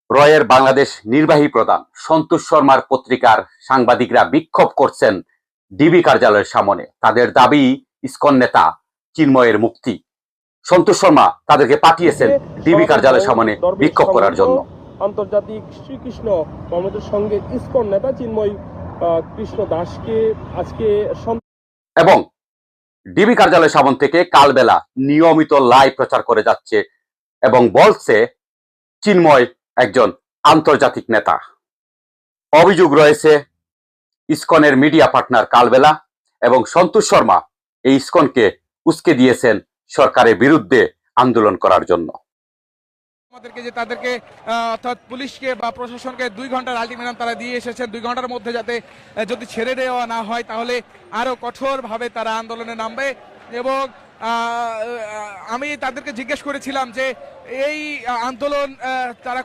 রয়ের বাংলাদেশ নির্বাহী প্রধান সন্তোষ শর্মার পত্রিকার সাংবাদিকরা বিক্ষোভ করছেন ডিবি কার্যালয়ের সামনে। তাদের দাবি ইসকন নেতা চিন্ময়ের মুক্তি। সন্তোষ শর্মা তাদেরকে পাঠিয়েছেন ডিবি কার্যালয়ের সামনে বিক্ষোভ করার জন্য। আন্তর্জাতিক শ্রীকৃষ্ণ কমিটির সঙ্গে ইসকন নেতা চিন্ময় কৃষ্ণ দাসকে আজকে এবং ডিবি কার্যালয়ের সামনে থেকে কালবেলা নিয়মিত লাইভ প্রচার করে যাচ্ছে এবং বলছে চিন্ময় একজন আন্তর্জাতিক নেতা। অভিযোগ রয়েছে ইসকনের মিডিয়া পার্টনার কালবেলা এবং সন্তোষ শর্মা এই ইসকনকে উস্কে দিয়েছেন সরকারের বিরুদ্ধে আন্দোলন করার জন্য। তাদেরকে অর্থাৎ পুলিশকে বা প্রশাসনকে 2 ঘন্টার আলটিমেটাম তারা দিয়ে এসেছেন। 2 ঘন্টার মধ্যে যাতে যদি ছেড়ে দেওয়া না হয় তাহলে আরো কঠোরভাবে তারা আন্দোলনে নামবে। এবং আমি তাদেরকে জিজ্ঞেস করেছিলাম যে এই আন্দোলন তারা